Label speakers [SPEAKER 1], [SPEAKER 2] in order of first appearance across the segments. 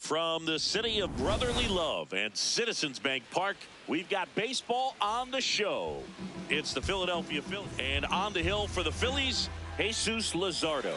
[SPEAKER 1] From the city of brotherly love and Citizens Bank Park, we've got baseball on the show. It's the Philadelphia Phillies, and on the hill for the Phillies, Jesus Luzardo.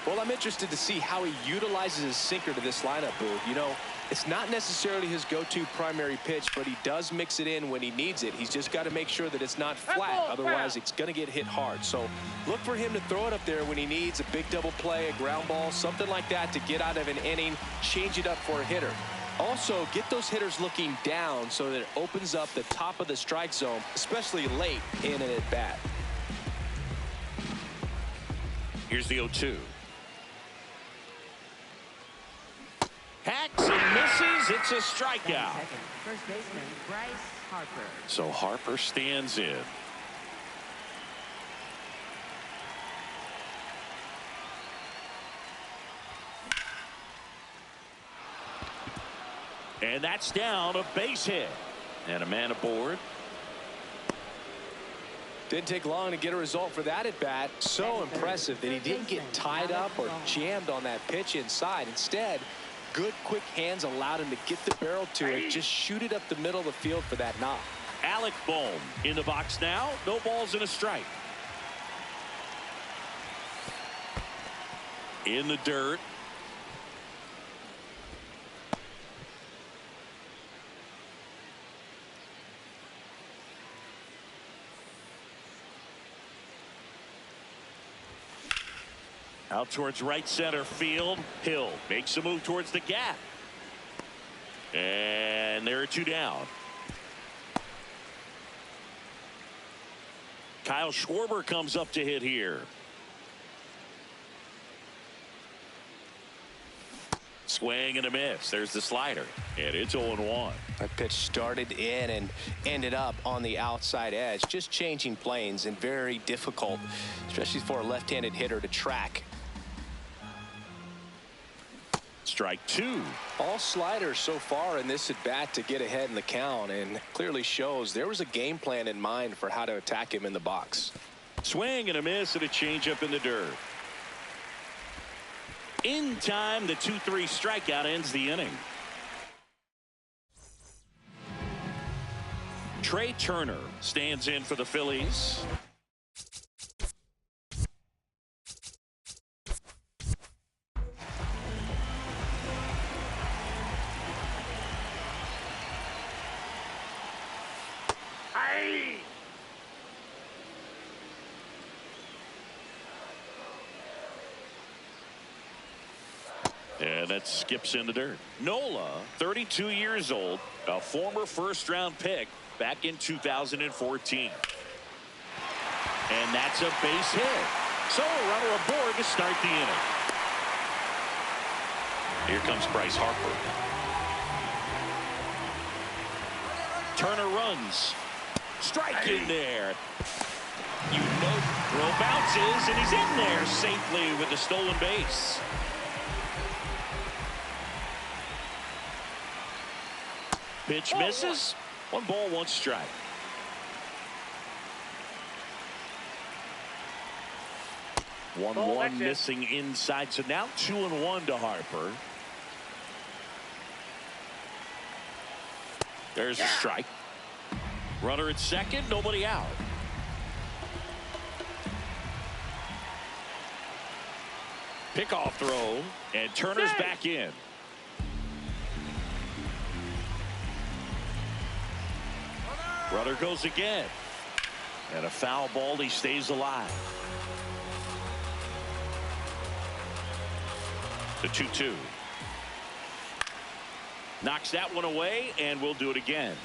[SPEAKER 2] Well, I'm interested to see how he utilizes his sinker to this lineup, Boo. You know, it's not necessarily his go-to primary pitch, but he does mix it in when he needs it. He's just got to make sure that it's not flat. Otherwise, it's going to get hit hard. So look for him to throw it up there when he needs a big double play, a ground ball, something like that to get out of an inning, change it up for a hitter. Also, get those hitters looking down so that it opens up the top of the strike zone, especially late in an at-bat.
[SPEAKER 1] Here's the 0-2. Hacks and misses. It's a strikeout.
[SPEAKER 3] First baseman Bryce Harper.
[SPEAKER 1] So Harper stands in. And that's down, a base hit. And a man aboard.
[SPEAKER 2] Didn't take long to get a result for that at bat. So impressive that he didn't get tied up or jammed on that pitch inside. Instead, good quick hands allowed him to get the barrel to it, just shoot it up the middle of the field for that knock.
[SPEAKER 1] Alec Bohm in the box now. No balls and a strike. In the dirt. Out towards right center field. Hill makes a move towards the gap. And there are two down. Kyle Schwarber comes up to hit here. Swing and a miss. There's the slider. And it's 0-1.
[SPEAKER 2] That pitch started in and ended up on the outside edge. Just changing planes and very difficult, especially for a left-handed hitter to track.
[SPEAKER 1] Strike two.
[SPEAKER 2] All sliders so far in this at bat to get ahead in the count, and clearly shows there was a game plan in mind for how to attack him in the box.
[SPEAKER 1] Swing and a miss and a changeup in the dirt. In time, the 2-3 strikeout ends the inning. Trey Turner stands in for the Phillies. And that skips in the dirt. Nola, 32 years old, a former first-round pick back in 2014. And that's a base hit. So a runner aboard to start the inning. Here comes Bryce Harper. Turner runs. Strike in there. You know, throw bounces, and he's in there safely with the stolen base. Pitch misses. 1 ball, 1 strike. One missing inside. So now 2-1 to Harper. There's a strike. Runner at second. Nobody out. Pickoff throw. And Turner's back in. Runner goes again. And a foul ball. He stays alive. The 2-2. Knocks that one away, and we'll do it again.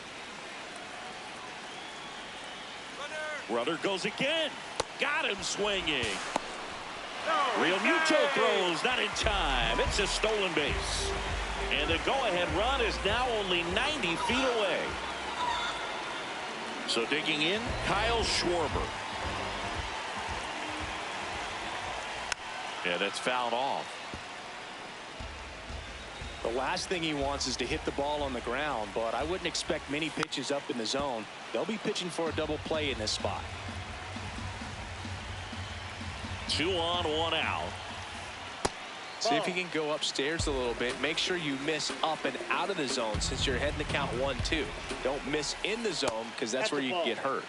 [SPEAKER 1] Runner goes again. Got him swinging. Real Muto throws, not in time. It's a stolen base. And the go-ahead run is now only 90 feet away. So digging in, Kyle Schwarber. Yeah, that's fouled off.
[SPEAKER 2] The last thing he wants is to hit the ball on the ground, but I wouldn't expect many pitches up in the zone. They'll be pitching for a double play in this spot.
[SPEAKER 1] 2 on, 1 out.
[SPEAKER 2] See if you can go upstairs a little bit. Make sure you miss up and out of the zone since you're heading to count 1-2. Don't miss in the zone because that's where you can get hurt.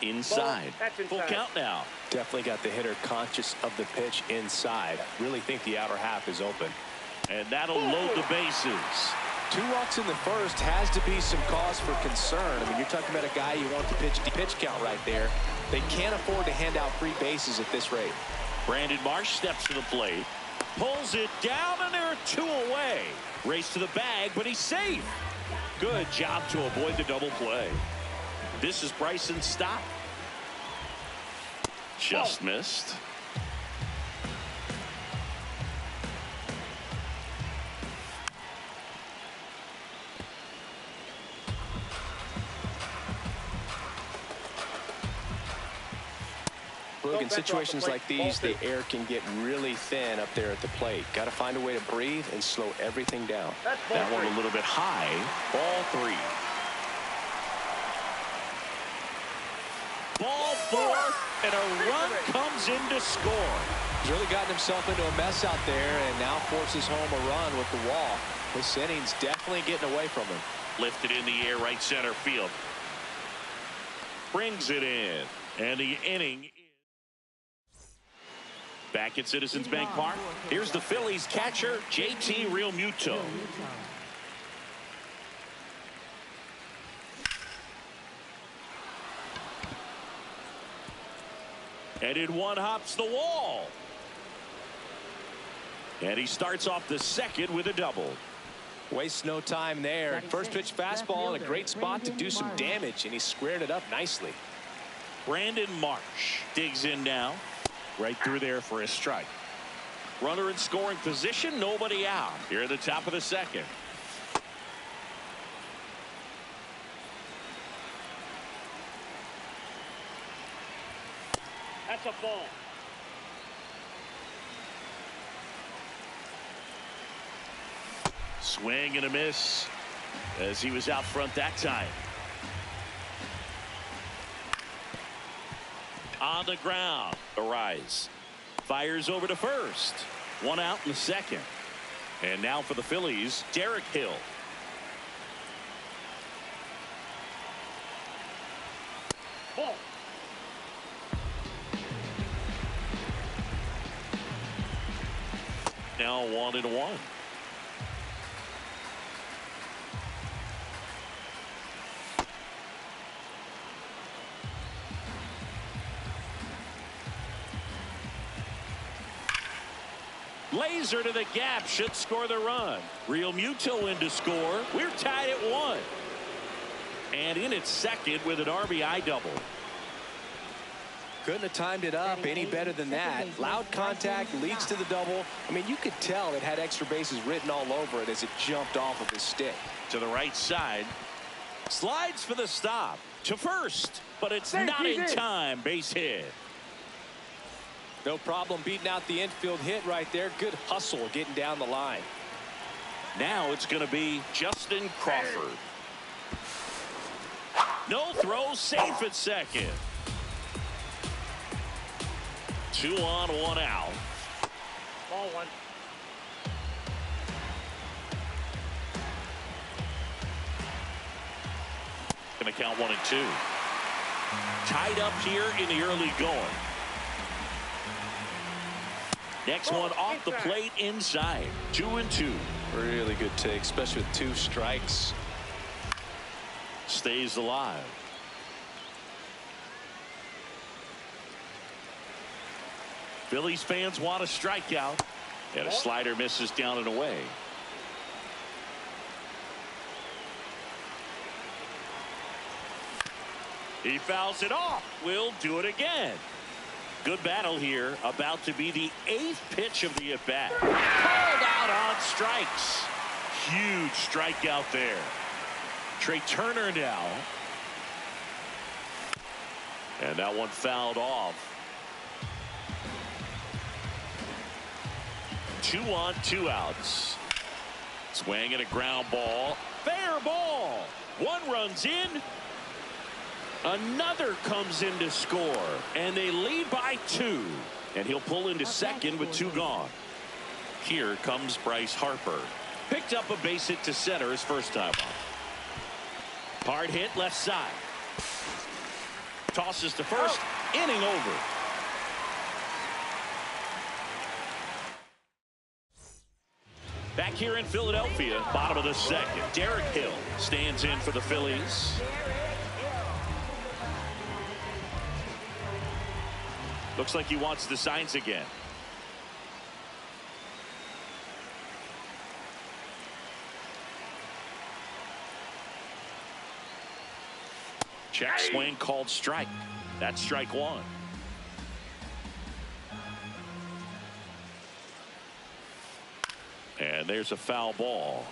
[SPEAKER 1] Inside. Full count now.
[SPEAKER 2] Definitely got the hitter conscious of the pitch inside. Really think the outer half is open.
[SPEAKER 1] And that'll load the bases.
[SPEAKER 2] 2 walks in the first has to be some cause for concern. I mean, you're talking about a guy you want to pitch the pitch count right there. They can't afford to hand out free bases at this rate.
[SPEAKER 1] Brandon Marsh steps to the plate, pulls it down, and there are 2 away. Race to the bag, but he's safe. Good job to avoid the double play. This is Bryson's stop. Just missed.
[SPEAKER 2] Look, in situations like these, the air can get really thin up there at the plate. Got to find a way to breathe and slow everything down.
[SPEAKER 1] That one a little bit high. Ball 3. Ball 4, and a run comes in to score.
[SPEAKER 2] He's really gotten himself into a mess out there and now forces home a run with the wall. This inning's definitely getting away from him.
[SPEAKER 1] Lifted in the air, right center field. Brings it in, and the inning. Back at Citizens Bank Park, here's the Phillies catcher, JT Realmuto. And in one hops the wall. And he starts off the second with a double.
[SPEAKER 2] Wastes no time there. First pitch fastball in a great spot to do some damage, and he squared it up nicely.
[SPEAKER 1] Brandon Marsh digs in now. Right through there for a strike. Runner in scoring position, nobody out. Here at the top of the second. That's a ball. Swing and a miss as he was out front that time. On the ground. Arise. Fires over to first. 1 out in the second. And now for the Phillies, Derek Hill. Ball. Now 1-1. Laser to the gap, should score the run. Realmuto in to score. We're tied at 1. And in at second with an RBI double.
[SPEAKER 2] Couldn't have timed it up any better than that. Loud contact leads to the double. I mean, you could tell it had extra bases written all over it as it jumped off of his stick.
[SPEAKER 1] To the right side. Slides for the stop. To first. But it's not in time. Base hit.
[SPEAKER 2] No problem beating out the infield hit right there. Good hustle getting down the line.
[SPEAKER 1] Now it's going to be Justin Crawford. No throw, safe at second. 2 on, 1 out. Ball 1. Going to count 1 and 2. Tied up here in the early going. Next one off the plate inside. 2-2.
[SPEAKER 2] Really good take, especially with 2 strikes.
[SPEAKER 1] Stays alive. Phillies fans want a strikeout. And a slider misses down and away. He fouls it off. We'll do it again. Good battle here. About to be the 8th pitch of the at-bat. Called out on strikes. Huge strikeout there. Trey Turner now. And that one fouled off. 2 on, 2 outs. Swing and a ground ball. Fair ball. 1 runs in. Another comes in to score, and they lead by 2. And he'll pull into second with 2 gone. Here comes Bryce Harper. Picked up a base hit to center his first time up. Hard hit left side. Tosses to first. Inning over. Back here in Philadelphia, bottom of the second. Derek Hill stands in for the Phillies. Looks like he wants the signs again. Check swing called strike. That's strike 1. And there's a foul ball.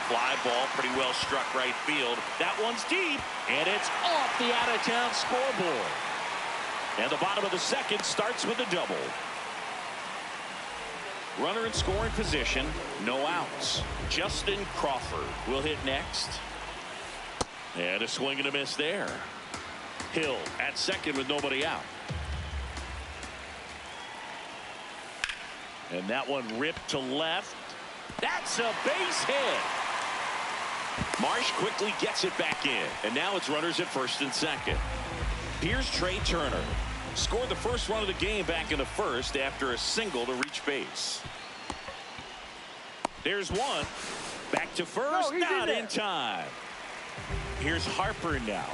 [SPEAKER 1] Fly ball, pretty well struck right field. That one's deep, and it's off the out-of-town scoreboard. And the bottom of the second starts with a double. Runner in scoring position, no outs. Justin Crawford will hit next. And a swing and a miss there. Hill at second with nobody out. And that one ripped to left. That's a base hit. Marsh quickly gets it back in. And now it's runners at first and second. Here's Trey Turner. Scored the first run of the game back in the first after a single to reach base. There's one. Back to first. Not in time. Here's Harper now.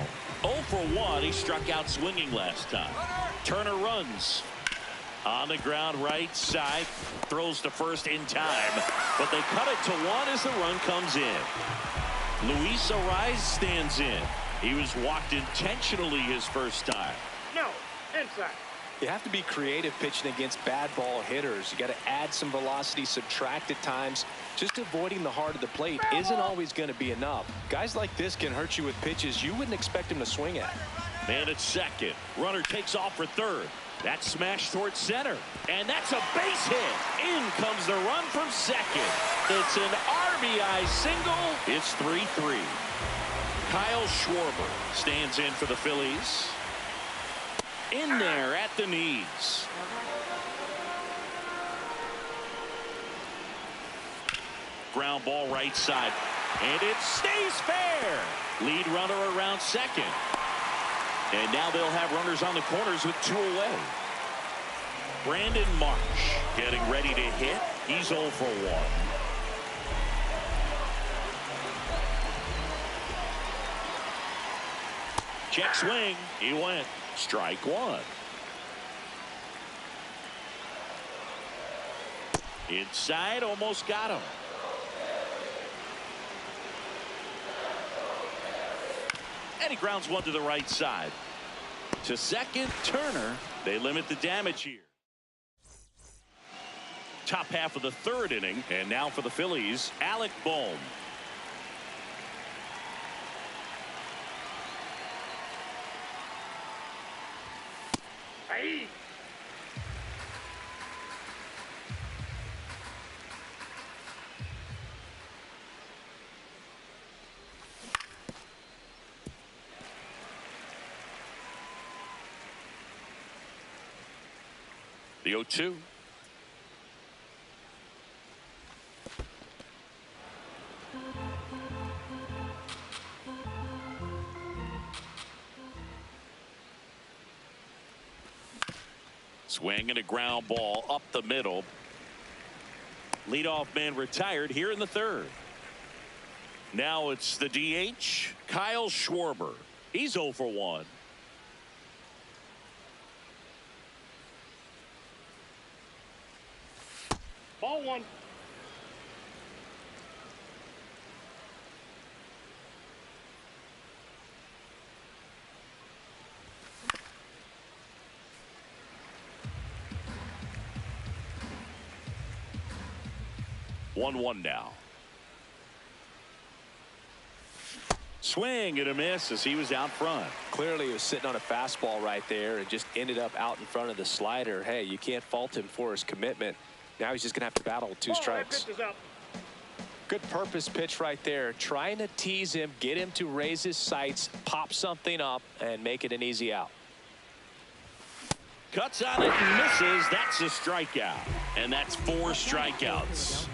[SPEAKER 1] 0 for 1. He struck out swinging last time. Turner runs. On the ground right side. Throws to first in time. But they cut it to 1 as the run comes in. Luis Arraez stands in. He was walked intentionally his first time.
[SPEAKER 4] No, inside.
[SPEAKER 2] You have to be creative pitching against bad ball hitters. You got to add some velocity, subtract at times. Just avoiding the heart of the plate isn't always going to be enough. Guys like this can hurt you with pitches you wouldn't expect him to swing at.
[SPEAKER 1] Man at second. Runner takes off for third. That smash towards center. And that's a base hit. In comes the run from second. It's an RBI single. It's 3-3. Kyle Schwarber stands in for the Phillies. In there at the knees. Ground ball right side. And it stays fair. Lead runner around second. And now they'll have runners on the corners with 2 away. Brandon Marsh getting ready to hit. He's 0 for 1. Check swing. He went. Strike 1. Inside, almost got him. And he grounds one to the right side. To second, Turner. They limit the damage here. Top half of the third inning. And now for the Phillies, Alec Bohm.
[SPEAKER 4] Hey.
[SPEAKER 1] The 0-2. Swing and a ground ball up the middle. Leadoff man retired here in the third. Now it's the DH, Kyle Schwarber. He's 0 for 1.
[SPEAKER 4] Ball 1.
[SPEAKER 1] One now. Swing and a miss as he was out front.
[SPEAKER 2] Clearly he was sitting on a fastball right there and just ended up out in front of the slider. Hey, you can't fault him for his commitment. Now he's just going to have to battle with 2 strikes.
[SPEAKER 4] That pitch is up.
[SPEAKER 2] Good purpose pitch right there. Trying to tease him, get him to raise his sights, pop something up, and make it an easy out.
[SPEAKER 1] Cuts on it and misses. That's a strikeout. And that's 4 strikeouts.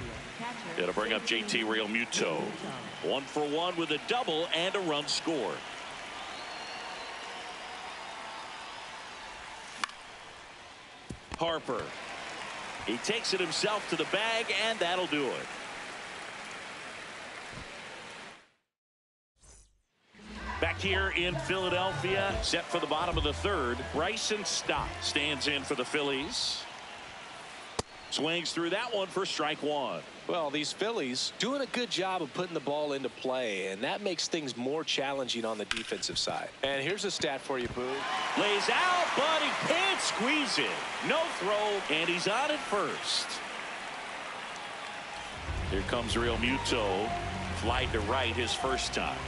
[SPEAKER 1] It'll bring up JT Realmuto. 1 for 1 with a double and a run scored. Harper. He takes it himself to the bag, and that'll do it. Back here in Philadelphia, set for the bottom of the third, Bryson Stott stands in for the Phillies. Swings through that one for strike 1.
[SPEAKER 2] Well, these Phillies doing a good job of putting the ball into play, and that makes things more challenging on the defensive side. And here's a stat for you, Boo.
[SPEAKER 1] Lays out, but he can't squeeze it. No throw, and he's on at first. Here comes Realmuto. Flied to right his first time.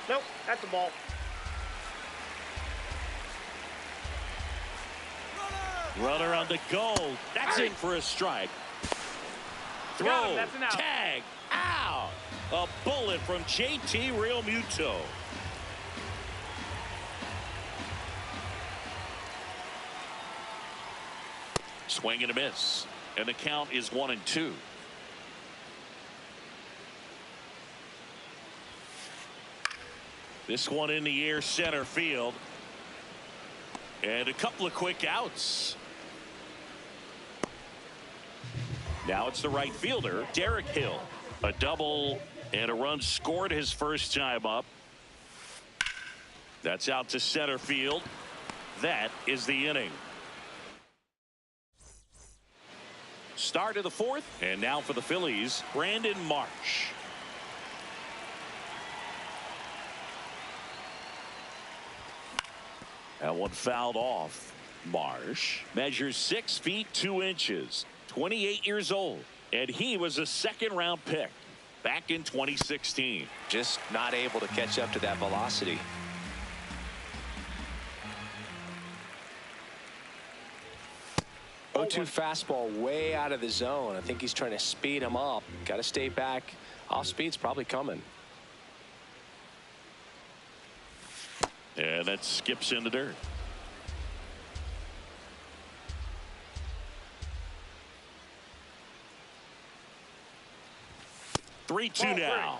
[SPEAKER 4] Nope, that's a ball.
[SPEAKER 1] Runner on the go. That's in for a strike. Throw.
[SPEAKER 4] That's an out.
[SPEAKER 1] Tag. Out. A bullet from JT Realmuto. Swing and a miss. And the count is 1-2. This one in the air, center field. And a couple of quick outs. Now it's the right fielder, Derek Hill. A double and a run scored his first time up. That's out to center field. That is the inning. Start of the fourth, and now for the Phillies, Brandon Marsh. That one fouled off. Marsh measures 6 feet 2 inches, 28 years old, and he was a second-round pick back in 2016.
[SPEAKER 2] Just not able to catch up to that velocity. Oh, 0-2 fastball way out of the zone. I think he's trying to speed him up. Got to stay back. Off speed's probably coming.
[SPEAKER 1] And that skips in the dirt. Three two now.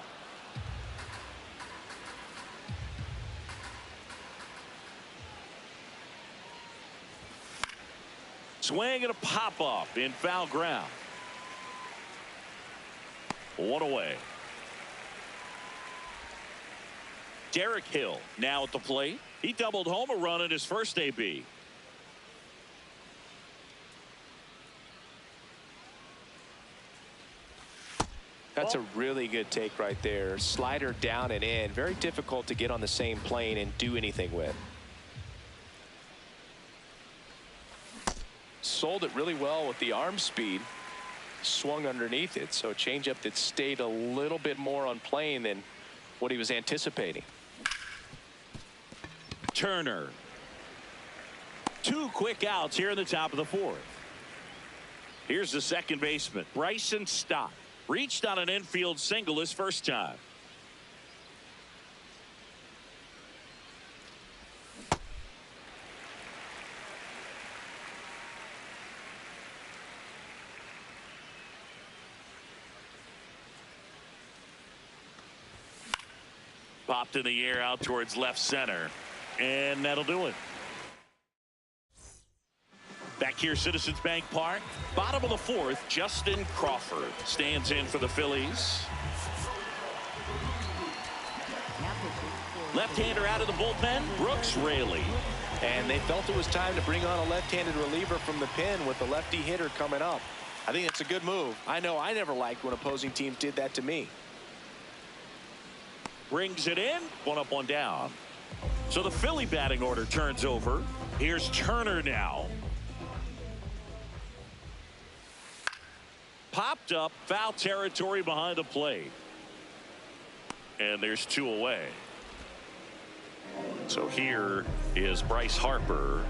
[SPEAKER 1] Swing and a pop up in foul ground. 1 away. Derek Hill now at the plate. He doubled home a run in his first AB.
[SPEAKER 2] That's a really good take right there. Slider down and in. Very difficult to get on the same plane and do anything with. Sold it really well with the arm speed. Swung underneath it. So a changeup that stayed a little bit more on plane than what he was anticipating.
[SPEAKER 1] Turner. 2 quick outs here in the top of the fourth. Here's the second baseman, Bryson Stott. Reached on an infield single his first time. Popped in the air out towards left center. And that'll do it. Back here, Citizens Bank Park. Bottom of the fourth, Justin Crawford stands in for the Phillies. Left-hander out of the bullpen, Brooks Raley.
[SPEAKER 2] And they felt it was time to bring on a left-handed reliever from the pen with the lefty hitter coming up. I think it's a good move. I know I never liked when opposing teams did that to me.
[SPEAKER 1] Brings it in, 1 up, 1 down. So the Philly batting order turns over. Here's Turner now. Popped up, foul territory behind the plate. And there's 2 away. So here is Bryce Harper.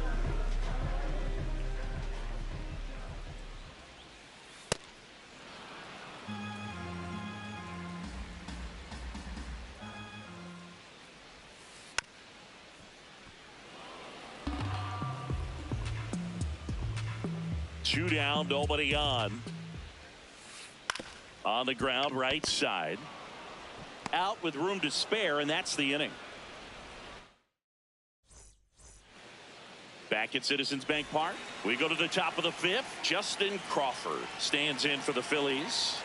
[SPEAKER 1] 2 down, nobody on. On the ground, right side. Out with room to spare, and that's the inning. Back at Citizens Bank Park, we go to the top of the 5th. Justin Crawford stands in for the Phillies.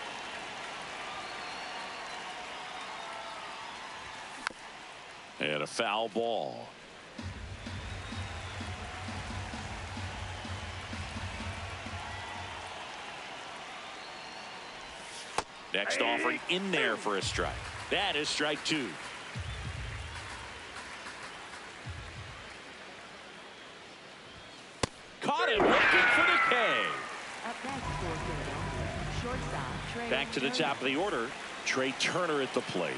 [SPEAKER 1] And a foul ball. Next offering in there for a strike. That is strike 2. Caught him looking for the K. Back to the top of the order. Trey Turner at the plate.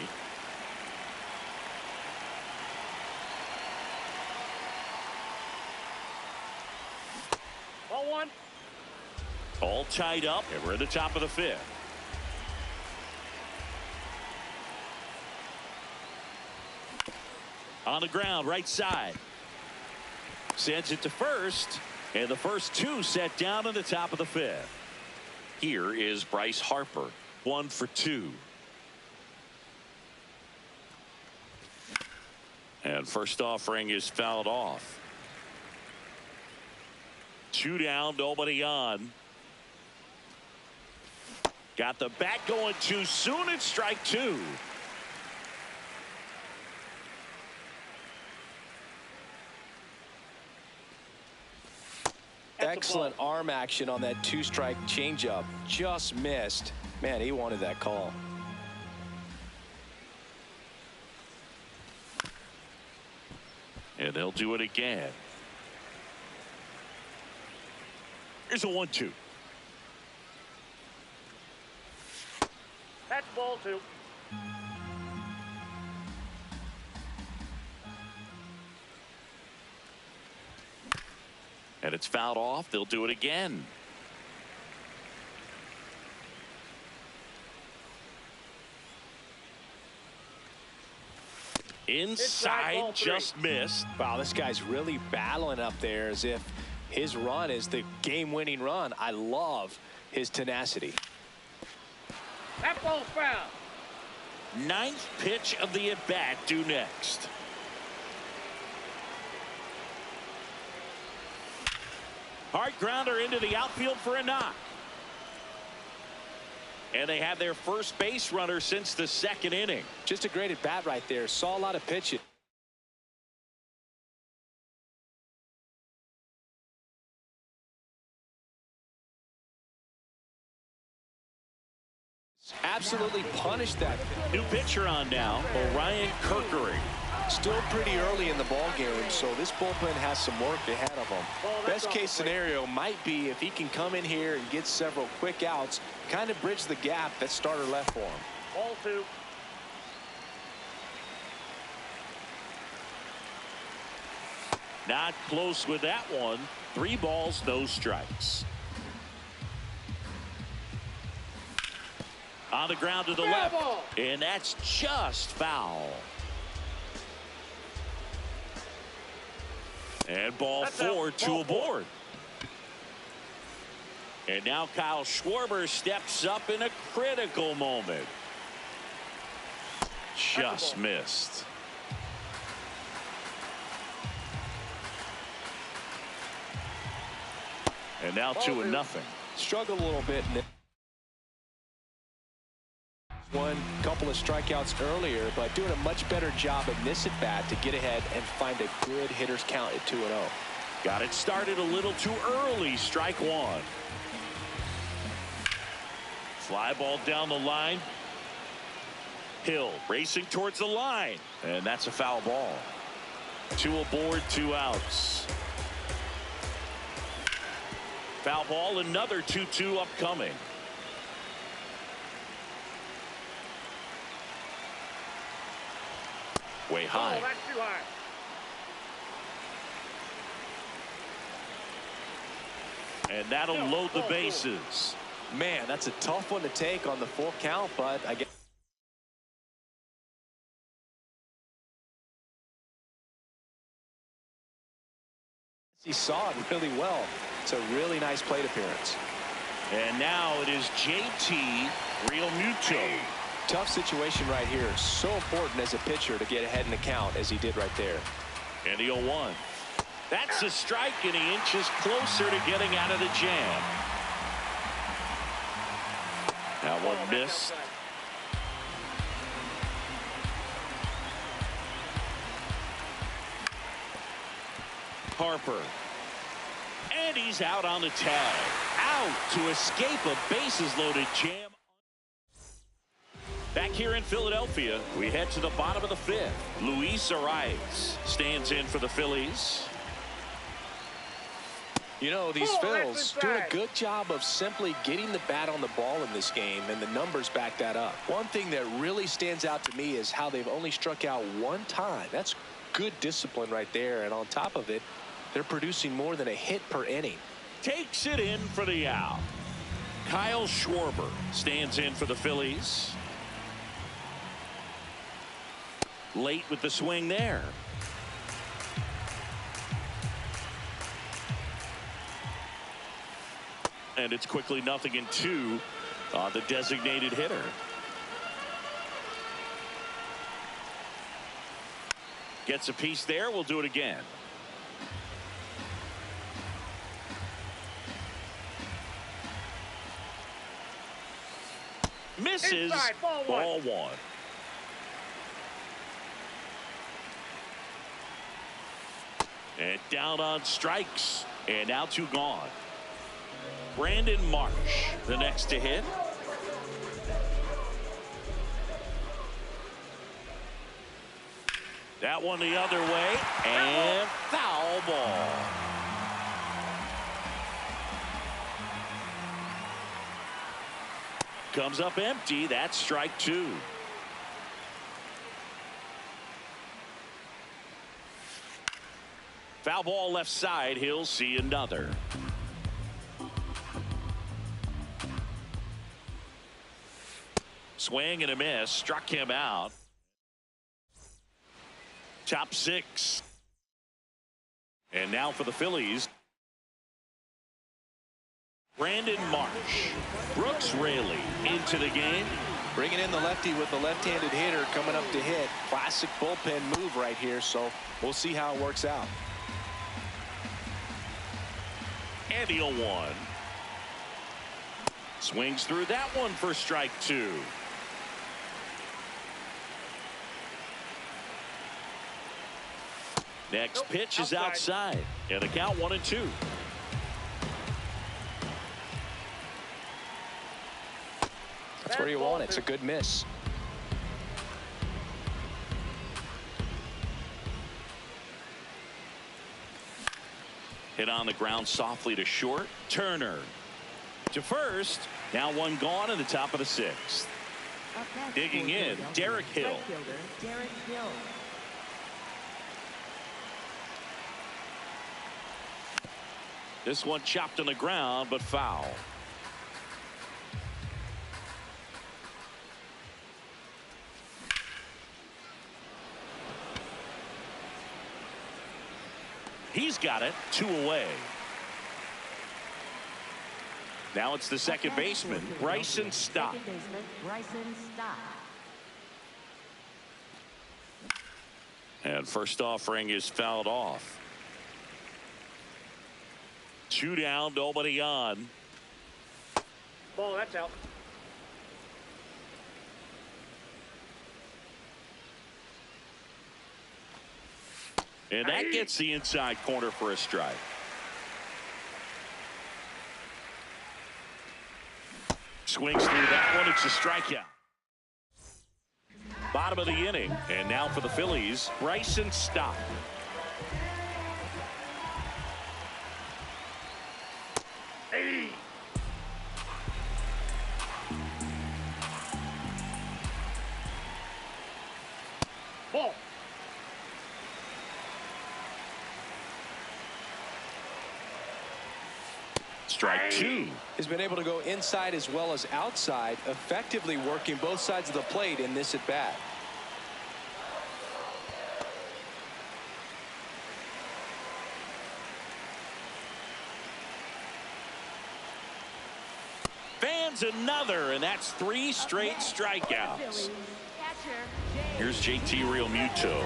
[SPEAKER 4] Ball 1.
[SPEAKER 1] All tied up, and we're at the top of the 5th. On the ground, right side. Sends it to first, and the first 2 set down in the top of the 5th. Here is Bryce Harper, 1 for 2. And first offering is fouled off. 2 down, nobody on. Got the bat going too soon. It's strike 2.
[SPEAKER 2] Excellent arm action on that 2-strike changeup. Just missed. Man, he wanted that call.
[SPEAKER 1] And they'll do it again. Here's a 1-2.
[SPEAKER 4] That's ball 2.
[SPEAKER 1] And it's fouled off. They'll do it again. Inside, just missed.
[SPEAKER 2] Wow, this guy's really battling up there as if his run is the game-winning run. I love his tenacity.
[SPEAKER 4] That ball's foul.
[SPEAKER 1] 9th pitch of the at-bat due next. Hard grounder into the outfield for a knock. And they have their first base runner since the 2nd inning.
[SPEAKER 2] Just a great at bat right there. Saw a lot of pitches. Absolutely punished that.
[SPEAKER 1] New pitcher on now, Orion Kerkering.
[SPEAKER 2] Still pretty early in the ball game, so this bullpen has some work ahead of them. Best case scenario might be if he can come in here and get several quick outs, kind of bridge the gap that starter left for him.
[SPEAKER 4] Ball 2.
[SPEAKER 1] Not close with that one. 3 balls, no strikes. On the ground to the left, and that's just foul. And ball 4, 2 aboard. And now Kyle Schwarber steps up in a critical moment. Just missed. And now 2-0.
[SPEAKER 2] Struggled a little bit in it. One couple of strikeouts earlier, but doing a much better job in this at bat to get ahead and find a good hitter's count at 2-0.
[SPEAKER 1] Got it started a little too early. Strike 1. Fly ball down the line. Hill racing towards the line, and that's a foul ball. 2 aboard, 2 outs. Foul ball, another 2-2 upcoming. Way high.
[SPEAKER 4] Oh, that's too high.
[SPEAKER 1] And that'll load the bases.
[SPEAKER 2] Man, that's a tough one to take on the full count, but I guess. He saw it really well. It's a really nice plate appearance.
[SPEAKER 1] And now it is JT Realmuto.
[SPEAKER 2] Tough situation right here. So important as a pitcher to get ahead in the count as he did right there.
[SPEAKER 1] And the 0-1. That's a strike, and he inches closer to getting out of the jam. Now one missed. Harper. And he's out on the tag. Out to escape a bases-loaded jam. Back here in Philadelphia, we head to the bottom of the 5th. Luis Arraez stands in for the Phillies.
[SPEAKER 2] You know, these Phils do a good job of simply getting the bat on the ball in this game, and the numbers back that up. One thing that really stands out to me is how they've only struck out one time. That's good discipline right there, and on top of it, they're producing more than a hit per inning.
[SPEAKER 1] Takes it in for the out. Kyle Schwarber stands in for the Phillies. Late with the swing there. And it's quickly 0-2 on the designated hitter. Gets a piece there. We'll do it again. Misses.
[SPEAKER 4] Inside, ball
[SPEAKER 1] 1. And down on strikes. And now 2 gone. Brandon Marsh, the next to hit. That one the other way. And foul ball. Comes up empty. That's strike 2. Foul ball left side. He'll see another. Swing and a miss. Struck him out. Top 6. And now for the Phillies. Brandon Marsh. Brooks Raley into the game.
[SPEAKER 2] Bringing in the lefty with the left-handed hitter coming up to hit. Classic bullpen move right here, so we'll see how it works out.
[SPEAKER 1] And the 0-1. Swings through that one for strike 2. Next pitch is outside. And the count 1-2.
[SPEAKER 2] That's where you want it. It's a good miss.
[SPEAKER 1] Hit on the ground softly to short. Turner to first. Now 1 gone in the top of the 6th. Digging in, Derek Hill. This one chopped on the ground, but foul. He's got it. 2 away. Now it's the second baseman, Bryson Stott. And first offering is fouled off. 2 down, nobody on.
[SPEAKER 4] Ball, that's out.
[SPEAKER 1] And that gets the inside corner for a strike. Swings through that one. It's a strikeout. Bottom of the inning. And now for the Phillies, Bryson Stott.
[SPEAKER 4] Ball.
[SPEAKER 1] Strike 2.
[SPEAKER 2] He's been able to go inside as well as outside, effectively working both sides of the plate in this at bat.
[SPEAKER 1] Fans another, and that's 3 straight strikeouts. Here's JT Realmuto.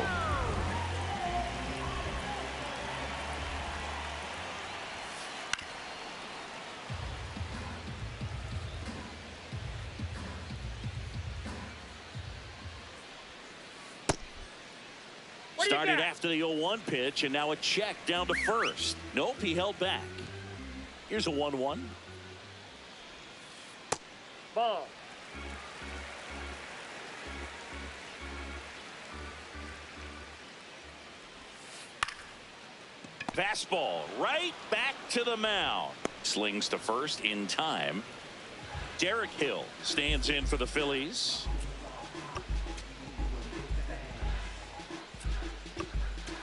[SPEAKER 1] Started after the 0-1 pitch, and now a check down to first. Nope, he held back. Here's a 1-1.
[SPEAKER 4] Ball.
[SPEAKER 1] Fastball right back to the mound. Slings to first in time. Derek Hill stands in for the Phillies.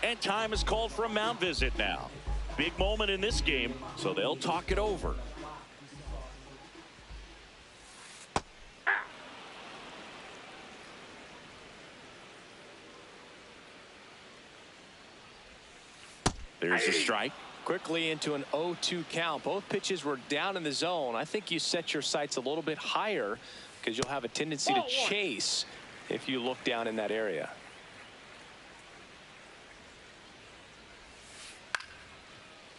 [SPEAKER 1] And time is called for a mound visit now. Big moment in this game, so they'll talk it over. There's a strike.
[SPEAKER 2] Quickly into an 0-2 count. Both pitches were down in the zone. I think you set your sights a little bit higher because you'll have a tendency to chase if you look down in that area.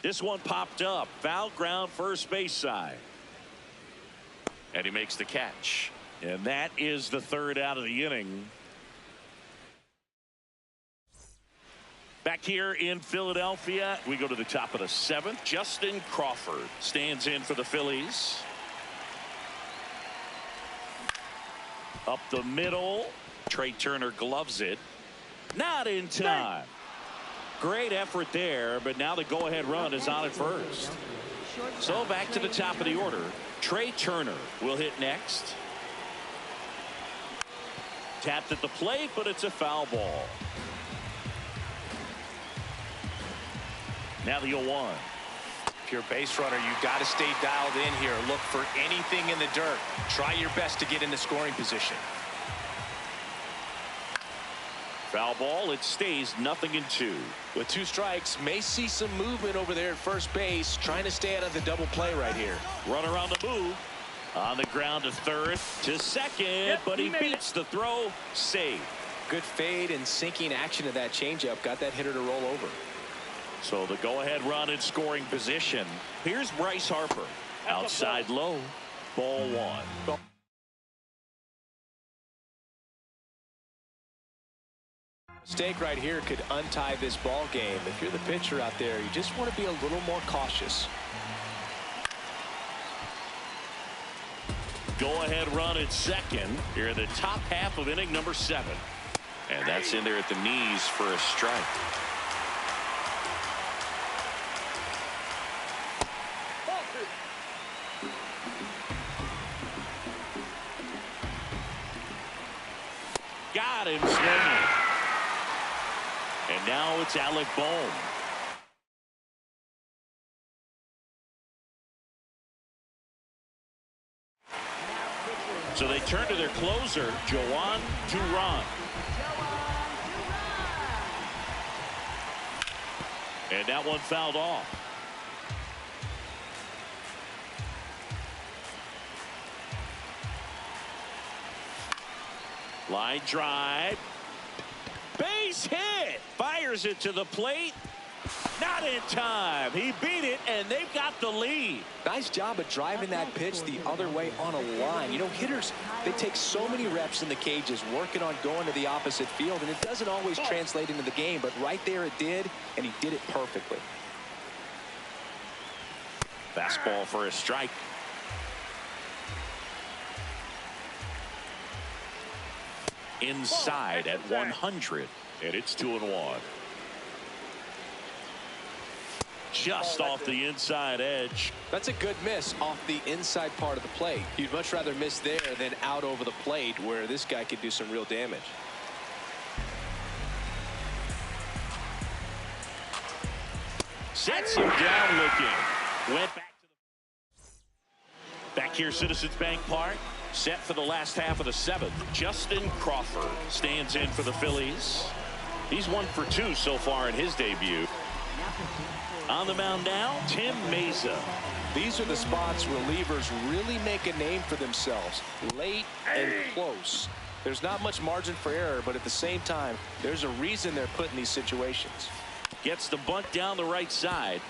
[SPEAKER 1] This one popped up. Foul ground, first base side. And he makes the catch. And that is the 3rd out of the inning. Back here in Philadelphia, we go to the top of the 7th. Justin Crawford stands in for the Phillies. Up the middle. Trey Turner gloves it. Not in time. Great effort there, but now the go-ahead run is on at first. So back to the top of the order. Trey Turner will hit next. Tapped at the plate, but it's a foul ball. Now the 0-1.
[SPEAKER 2] If you're a base runner, you've got to stay dialed in here. Look for anything in the dirt. Try your best to get into scoring position.
[SPEAKER 1] Foul ball. It stays 0-2.
[SPEAKER 2] With 2 strikes, may see some movement over there at first base, trying to stay out of the double play right here.
[SPEAKER 1] Runner on the move. On the ground to 3rd, to 2nd, but he beats the throw. Save.
[SPEAKER 2] Good fade and sinking action of that changeup got that hitter to roll over.
[SPEAKER 1] So the go-ahead run in scoring position. Here's Bryce Harper. Outside low. Ball 1.
[SPEAKER 2] Mistake right here could untie this ball game. If you're the pitcher out there, you just want to be a little more cautious.
[SPEAKER 1] Go-ahead run at 2nd. Here in the top half of inning number 7. And that's in there at the knees for a strike. Got him swinging. And now it's Alec Bohm. So they turn to their closer, Jhoan Duran. And that one fouled off. Line drive. Base hit. Fires it to the plate. Not in time. He beat it, and they've got the lead.
[SPEAKER 2] Nice job of driving that pitch the other way on a line. You know, hitters, they take so many reps in the cages working on going to the opposite field, and it doesn't always translate into the game, but right there it did, and he did it perfectly.
[SPEAKER 1] Fastball for a strike. Inside at 100, and it's 2-1. Just off the inside edge.
[SPEAKER 2] That's a good miss off the inside part of the plate. You'd much rather miss there than out over the plate where this guy could do some real damage.
[SPEAKER 1] Sets him down looking. Went back here, Citizens Bank Park. Set for the last half of the 7th. Justin Crawford stands in for the Phillies. He's 1 for 2 so far in his debut. On the mound now, Tim Mayza.
[SPEAKER 2] These are the spots relievers really make a name for themselves. Late and close. There's not much margin for error, but at the same time, there's a reason they're put in these situations.
[SPEAKER 1] Gets the bunt down the right side.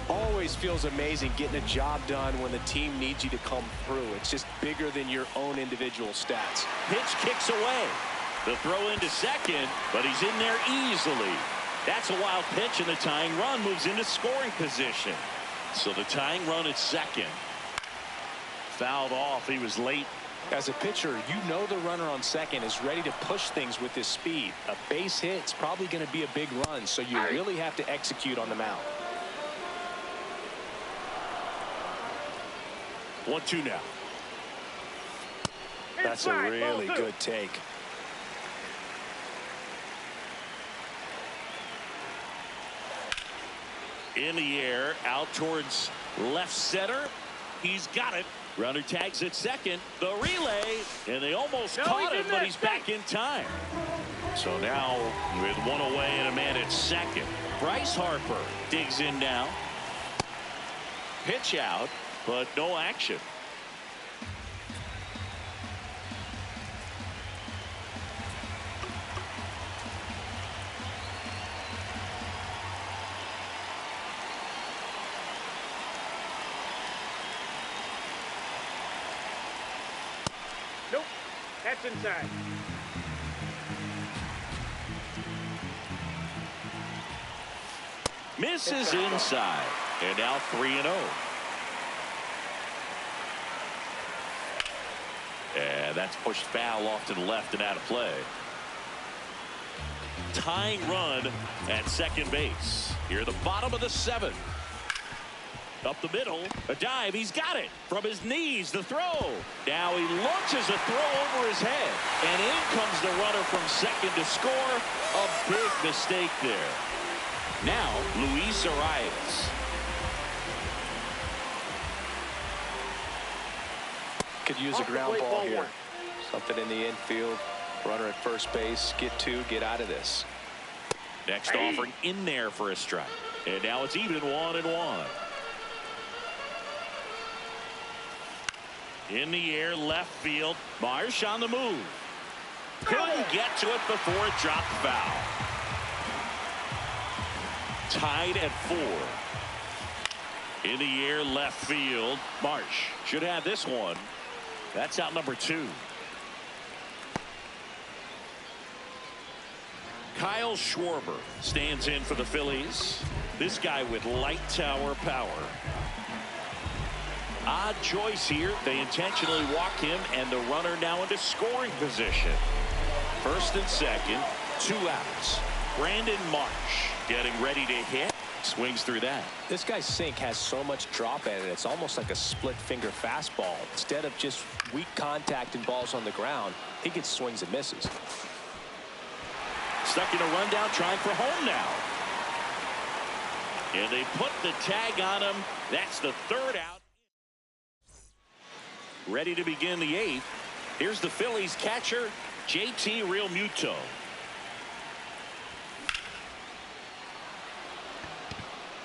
[SPEAKER 2] Always feels amazing getting a job done when the team needs you to come through. It's just bigger than your own individual stats.
[SPEAKER 1] Pitch kicks away. The throw into second, but he's in there easily. That's a wild pitch, and the tying run moves into scoring position. So the tying run at second. Fouled off. He was late.
[SPEAKER 2] As a pitcher, you know the runner on second is ready to push things with his speed. A base hit's probably going to be a big run, so you really have to execute on the mound.
[SPEAKER 1] 1-2 now.
[SPEAKER 2] That's a really good take.
[SPEAKER 1] In the air, out towards left center. He's got it. Runner tags at second. The relay, and they almost caught him, but he's back in time. So now with one away and a man at second. Bryce Harper digs in now. Pitch out, but no action.
[SPEAKER 4] Nope. That's inside.
[SPEAKER 1] Misses inside. And now 3-0. And that's pushed foul off to the left and out of play. Tying run at second base. Here at the bottom of the seventh. Up the middle, a dive, he's got it. From his knees, the throw. Now he launches a throw over his head. And in comes the runner from second to score. A big mistake there. Now, Luis Arias.
[SPEAKER 2] Could use a ground ball here. Something in the infield. Runner at first base. Get two, get out of this.
[SPEAKER 1] Next offering in there for a strike. And now it's even 1-1. In the air, left field. Marsh on the move. Couldn't get to it before it dropped foul. Tied at 4. In the air, left field. Marsh should have this one. That's out number 2. Kyle Schwarber stands in for the Phillies. This guy with light tower power. Odd choice here. They intentionally walk him, and the runner now into scoring position. First and second, 2 outs. Brandon Marsh getting ready to hit. Swings through that.
[SPEAKER 2] This guy's sink has so much drop in it. It's almost like a split finger fastball. Instead of just weak contact and balls on the ground, he gets swings and misses.
[SPEAKER 1] Stuck in a rundown, trying for home now. And they put the tag on him. That's the 3rd out. Ready to begin the 8th. Here's the Phillies catcher, JT Realmuto.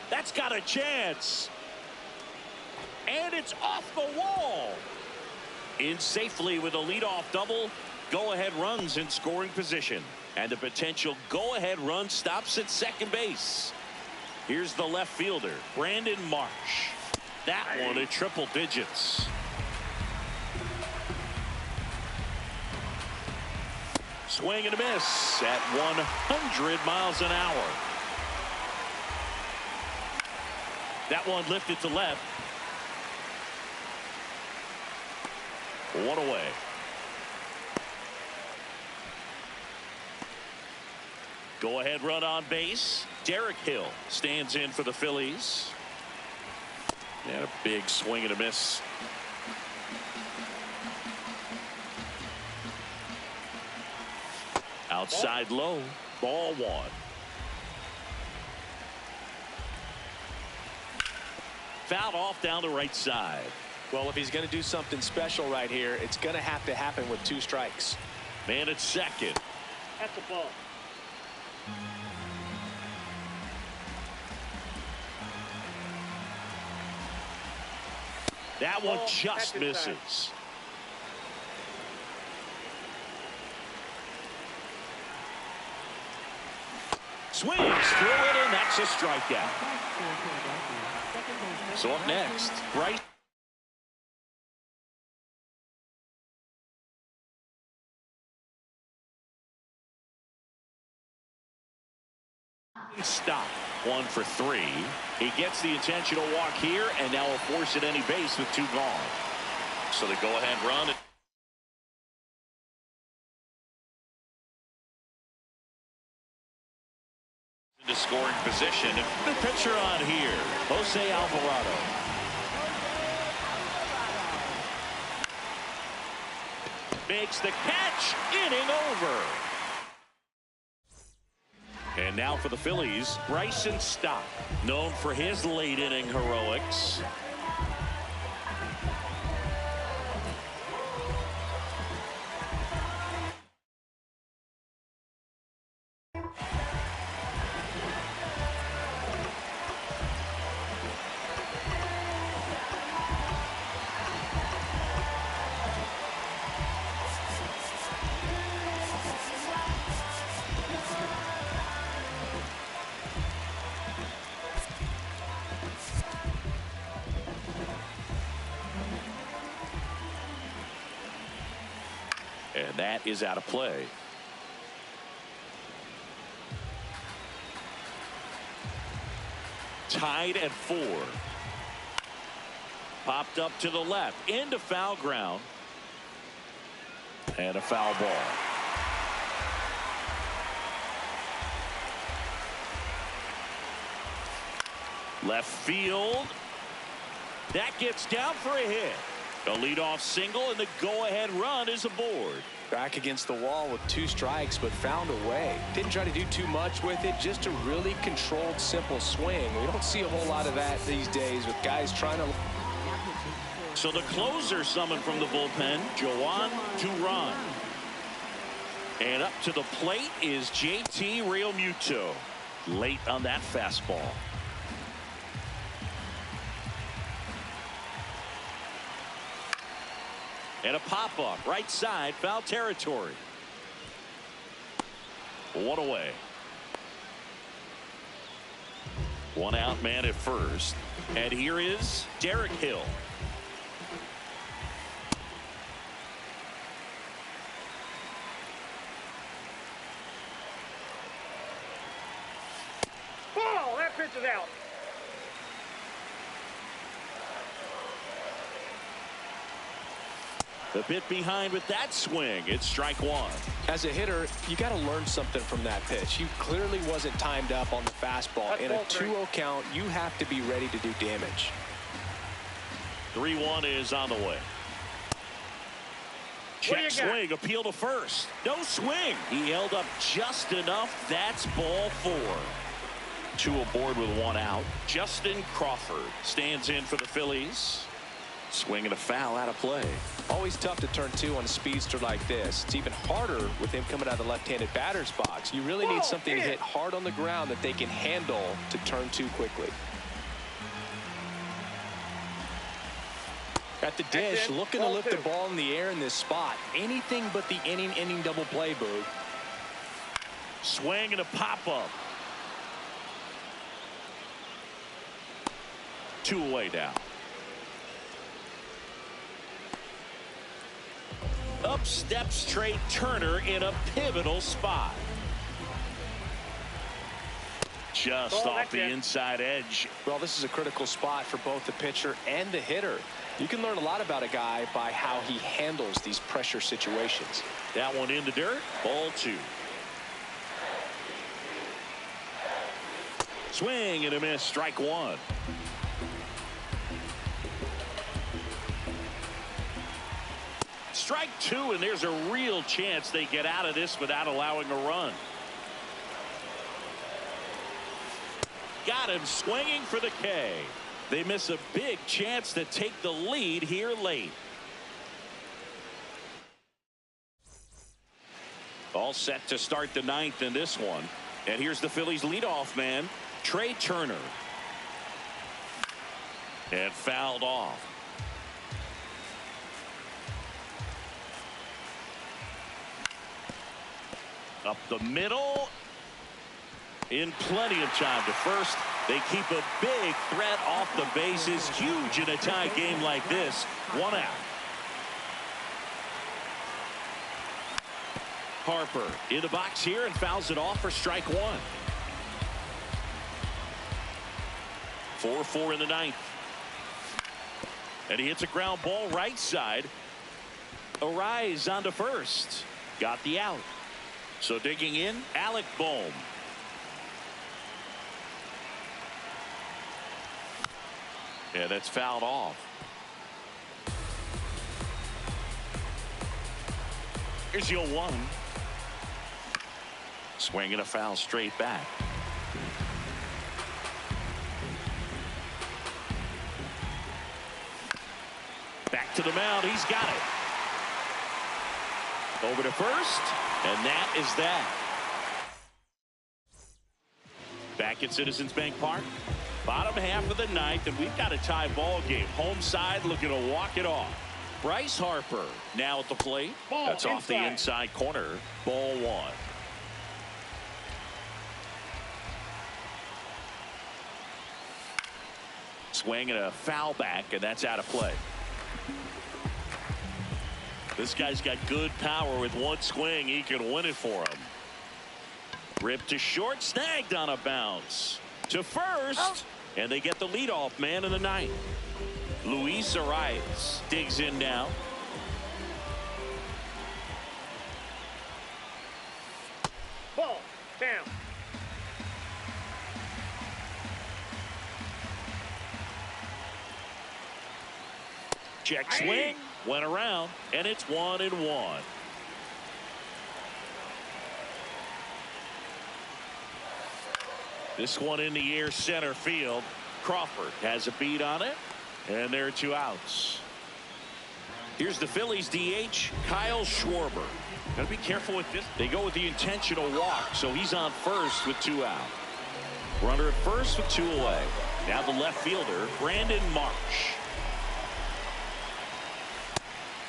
[SPEAKER 1] That's got a chance. And it's off the wall. In safely with a leadoff double. Go-ahead runs in scoring position. And the potential go-ahead run stops at second base. Here's the left fielder, Brandon Marsh. That one at triple digits. Swing and a miss at 100 miles an hour. That one lifted to left. 1 away. Go ahead run on base. Derek Hill stands in for the Phillies. And a big swing and a miss. Outside low. Ball 1. Fouled off down the right side.
[SPEAKER 2] Well, if he's going to do something special right here, it's going to have to happen with 2 strikes.
[SPEAKER 1] Man at second.
[SPEAKER 4] That's a ball.
[SPEAKER 1] That one just misses. Swings through it, and that's a strikeout. So up next, Bryce. Stop. 1 for 3. He gets the intentional walk here, and now will force at any base with 2 gone. So the go-ahead run. Into scoring position. The pitcher on here, Jose Alvarado. Makes the catch. Inning over. And now for the Phillies, Bryson Stott, known for his late inning heroics. And that is out of play. Tied at 4. Popped up to the left into foul ground. And a foul ball. Left field. That gets down for a hit. A leadoff single, and the go-ahead run is aboard.
[SPEAKER 2] Back against the wall with 2 strikes, but found a way. Didn't try to do too much with it, just a really controlled, simple swing. We don't see a whole lot of that these days with guys trying to.
[SPEAKER 1] So the closer summoned from the bullpen, Jhoan Duran. And up to the plate is JT Realmuto. Late on that fastball. And a pop-up right side, foul territory. 1 away. 1 out, man at first. And here is Derek Hill.
[SPEAKER 4] Ball, that pitch is out.
[SPEAKER 1] A bit behind with that swing. It's strike 1.
[SPEAKER 2] As a hitter, you got to learn something from that pitch. He clearly wasn't timed up on the fastball. In a 2-0 count, you have to be ready to do damage.
[SPEAKER 1] 3-1 is on the way. Check swing, appeal to first. No swing. He held up just enough. That's ball 4. 2 aboard with 1 out. Justin Crawford stands in for the Phillies. Swinging a foul out of play.
[SPEAKER 2] Always tough to turn 2 on a speedster like this. It's even harder with him coming out of the left-handed batter's box. You really need something to hit hard on the ground that they can handle to turn 2 quickly. At the dish, looking to lift the ball in the air in this spot. Anything but the inning double play, Boog.
[SPEAKER 1] Swing and a pop-up. 2 away now. Up steps Trey Turner in a pivotal spot. Just off the inside edge.
[SPEAKER 2] Well, this is a critical spot for both the pitcher and the hitter. You can learn a lot about a guy by how he handles these pressure situations.
[SPEAKER 1] That one in the dirt. Ball 2. Swing and a miss. Strike 1. Strike 2, and there's a real chance they get out of this without allowing a run. Got him swinging for the K. They miss a big chance to take the lead here late. All set to start the 9th in this one. And here's the Phillies leadoff man, Trey Turner. And fouled off. Up the middle. In plenty of time to first. They keep a big threat off the bases. Huge in a tie game like this. 1 out. Harper in the box here and fouls it off for strike 1. 4-4 in the 9th. And he hits a ground ball right side. Arise onto first. Got the out. So digging in, Alec Bohm. Yeah, that's fouled off. Here's your 1. Swinging a foul straight back. Back to the mound. He's got it. Over to first. And that is that. Back at Citizens Bank Park. Bottom half of the 9th, and we've got a tie ball game. Home side looking to walk it off. Bryce Harper now at the plate.
[SPEAKER 4] Ball
[SPEAKER 1] That's off the
[SPEAKER 4] inside.
[SPEAKER 1] inside corner. Ball 1. Swing and a foul back, and that's out of play. This guy's got good power. With one swing, he can win it for him. Ripped to short, snagged on a bounce. To first, and they get the leadoff man in the 9th. Luis Arias digs in now.
[SPEAKER 4] Ball down.
[SPEAKER 1] Check swing, went around, and it's 1-1. This one in the air center field. Crawford has a beat on it, and there are 2 outs. Here's the Phillies DH, Kyle Schwarber. Gotta be careful with this. They go with the intentional walk, so he's on first with 2 out. Runner at first with 2 away. Now the left fielder, Brandon Marsh.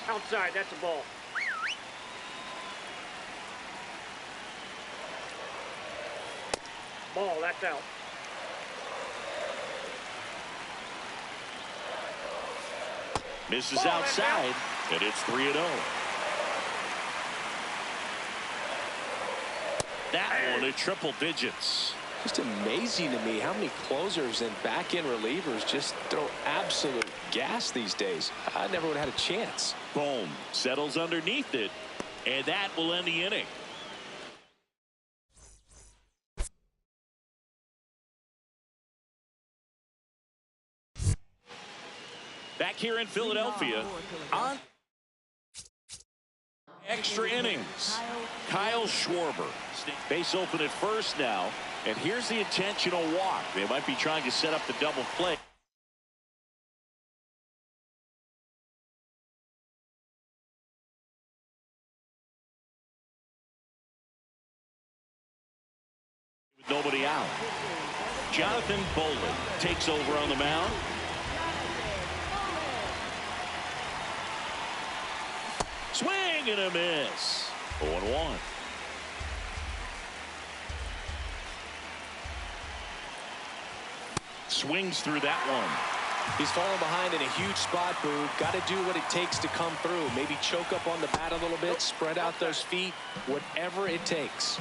[SPEAKER 4] Outside, that's a ball. Ball, that's out.
[SPEAKER 1] Misses
[SPEAKER 4] Ball,
[SPEAKER 1] outside, and it's 3-0. That one at triple digits.
[SPEAKER 2] Just amazing to me how many closers and back-end relievers just throw absolute gas these days. I never would have had a chance.
[SPEAKER 1] Bohm settles underneath it, and that will end the inning. Back here in Philadelphia on extra innings. Kyle Schwarber. Base open at first now. And here's the intentional walk. They might be trying to set up the double play. With nobody out. Jonathan Bolin takes over on the mound. Swing and a miss. 0-1. Swings through that one.
[SPEAKER 2] He's falling behind in a huge spot, Boo. Got to do what it takes to come through. Maybe choke up on the bat a little bit, spread out those feet, whatever it takes.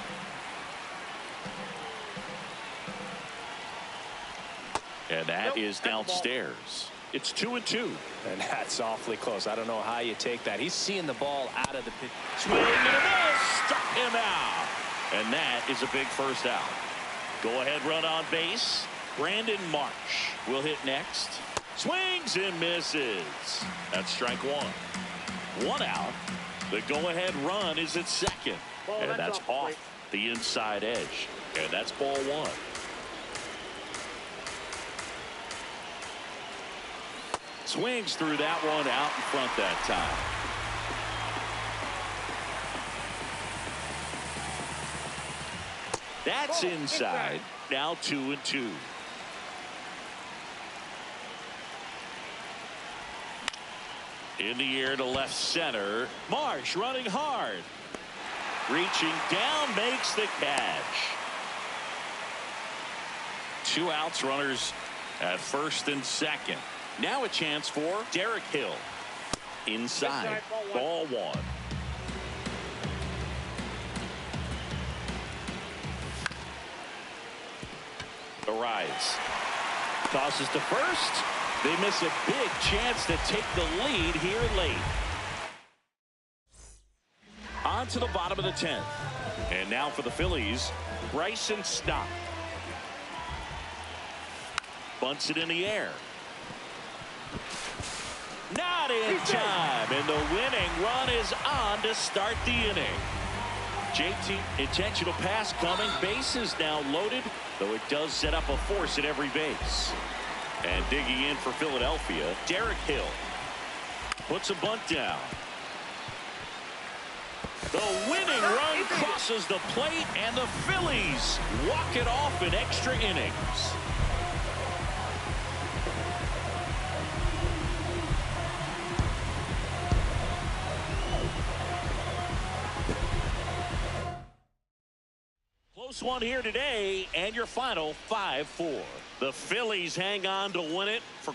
[SPEAKER 1] And that is downstairs. It's 2-2.
[SPEAKER 2] And that's awfully close. I don't know how you take that. He's seeing the ball out of the pitch.
[SPEAKER 1] Swing and a miss. Struck him out. And that is a big first out. Go ahead run on base. Brandon Marsh will hit next. Swings and misses. That's strike 1. 1 out. The go-ahead run is at second.
[SPEAKER 4] Ball,
[SPEAKER 1] and that's off the inside edge. And that's ball 1. Swings through that one out in front that time. That's inside. Now 2-2. In the air to left center. Marsh running hard. Reaching down, makes the catch. 2 outs, runners at first and second. Now a chance for Derek Hill. Inside, ball 1. The rise. Tosses to first. They miss a big chance to take the lead here late. On to the bottom of the 10th. And now for the Phillies, Bryson Stott. Bunts it in the air. Not in time, and the winning run is on to start the inning. JT, intentional pass coming. Bases now loaded, though it does set up a force at every base. And digging in for Philadelphia, Derek Hill puts a bunt down. The winning run crosses the plate, and the Phillies walk it off in extra innings. Close one here today, and your final 5-4. The Phillies hang on to win it for